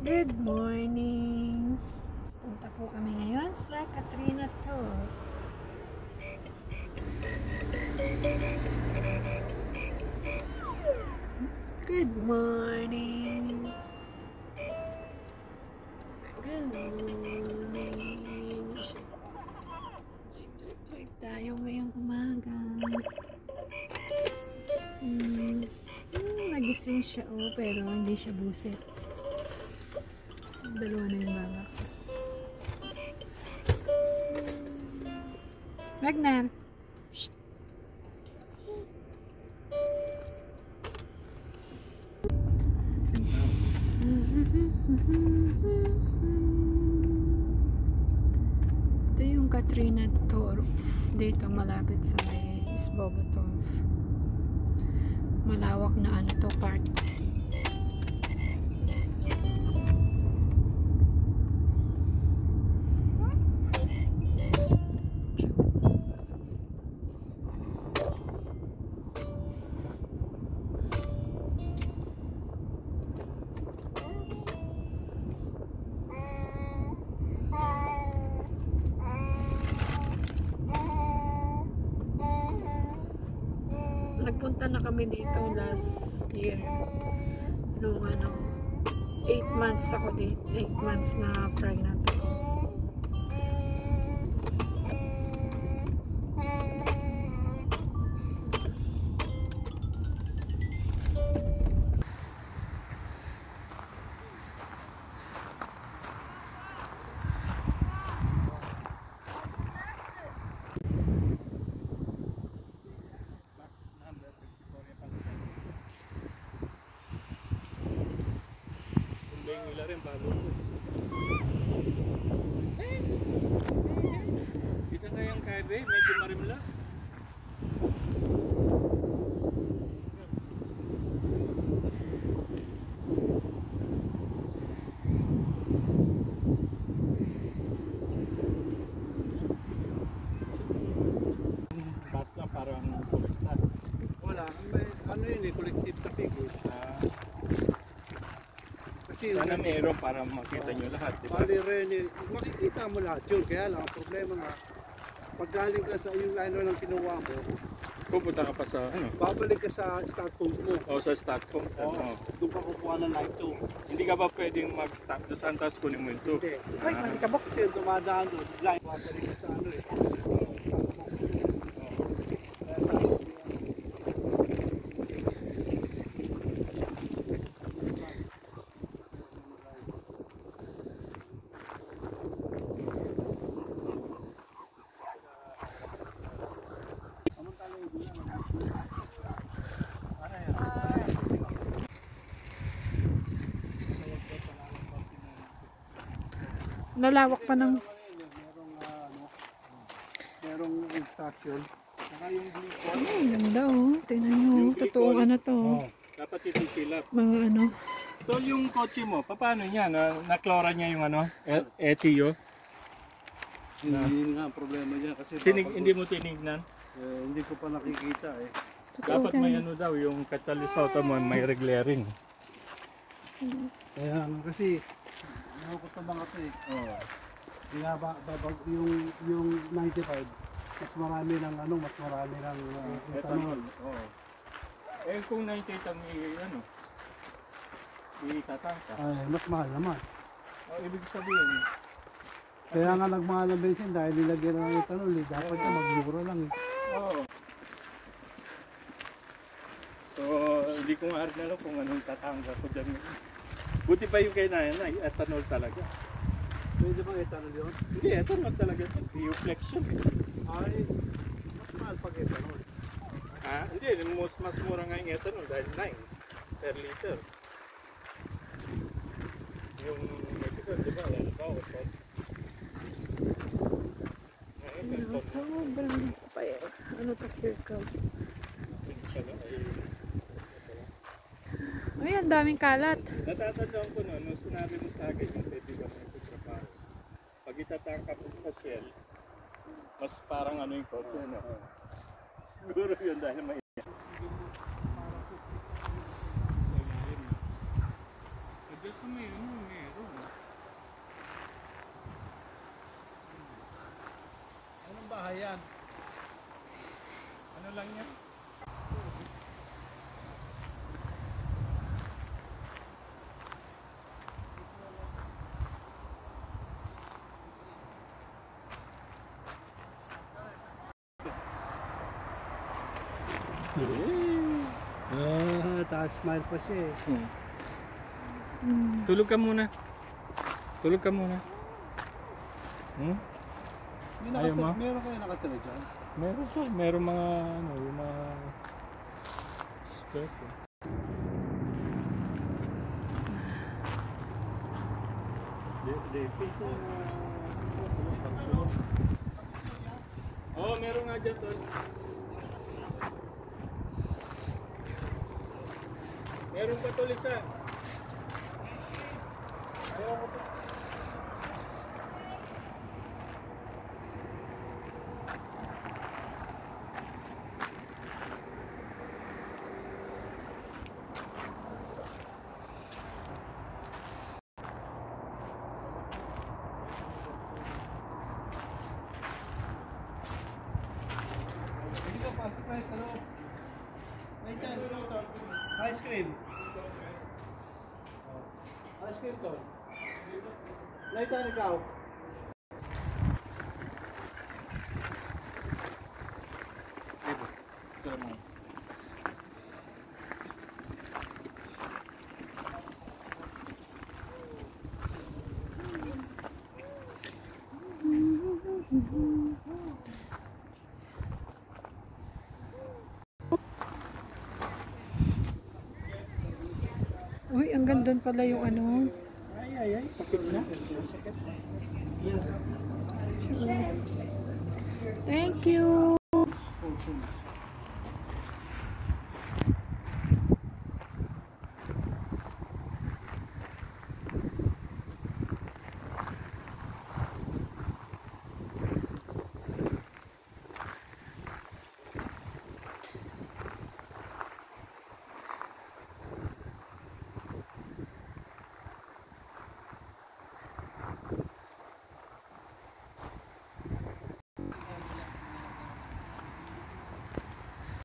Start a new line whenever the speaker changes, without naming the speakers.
Good morning! Punta po kami ngayon sa Katrina Tour. Good morning! Good morning! Trip tayo ngayong umaga. Nagising siya pero hindi siya buset. Dalawa na yung baba ko. Wagner! Shh! Ito yung Katrina Tour. Dito malapit sa may Isbobotov. Malawak na ano to, park. Nagpunta na kami dito last year. Nung 8 months ako dito. 8 months na pregnant ako.
Kita nga yung kaibe, medyo marimla. Basta parang kolektar.
Wala, may ano yun eh, collective sa figures. Kasi
Sana mayroon para makita nyo lahat, di ba?
Bali rin, makikita mo lahat yun. Kaya lang, ang problema nga, pag galing ka sa yung liner ng kinuha mo,
Pupunta ka pa sa
babalik ka sa start point mo.
o sa Stockholm.
Oo. Doon ka kukuha ng light 2.
Hindi ka ba pwedeng mag-stop doon sa tapos kunin mo yung 2?
Hindi. Ay, hindi ka ba? Kasi dumadaan doon, line, babalik ka sa ano eh.
Lalawak pa ng...
Merong instruction. Saka yung glucose.
Ay, ganda oh. Tingnan nyo. Totoong ano to.
Dapat itisilap.
Mga ano.
Tol, yung kotse mo, paano niya? Naklora niya yung ETO?
Hindi nga ang problema niya kasi
Hindi mo tinignan?
hindi ko pa nakikita eh.
Totoo
Dapat may ano daw, yung catalyst mo, may reglaring.
Kaya nga kasi nakukot na mga ito eh.
Oo.
Kaya yung 95 mas marami ng mas marami ng
Ethanol. Oo. Eh kung 98 ang itatangka.
ay mas mahal naman.
Ibig sabihin,
Kaya nga nagmahal ng bensin dahil nilagyan ng ethanol eh. Dapat na magmura lang eh.
oo. So, hindi ko nga alam kung anong tatangka ko dyan. Buti pa yung kay nanay, ethanol talaga.
Pwede bang ethanol yun?
Hindi, ethanol talaga. Euflexion.
Ay, mas mahal pag ethanol.
Hindi, mas mura nga yung ethanol dahil 9 per liter. Yung ethanol, di ba? Yan pa,
Ano, sobrang ano to, circle. Ay, ang daming kalat.
Natatandaan ko nung sinabi mo sa akin yung kaibigan mo sa trabaho. Pag itatangka mo sa Shell, mas parang yung kotse, Siguro yun dahil may Diyos mo meron.
bahay yan.
Ano lang yan?
Taas smile pa siya eh.
Tulog ka muna. Tulog ka muna. Hmm? Ayaw mo?
Meron kayo nakatira dyan?
Meron po. Meron mga ano, yung mga spare po. Oh, meron nga dyan tol. Meron pa tol isa. Ayaw ko po.
Dito, pasok tayo sa loob. Nathan, ikaw to. Ice cream. Ice cream to. Nathan, ikaw.
Uy, ang ganda pala yung ano.
Ay, sakit na. Sakit.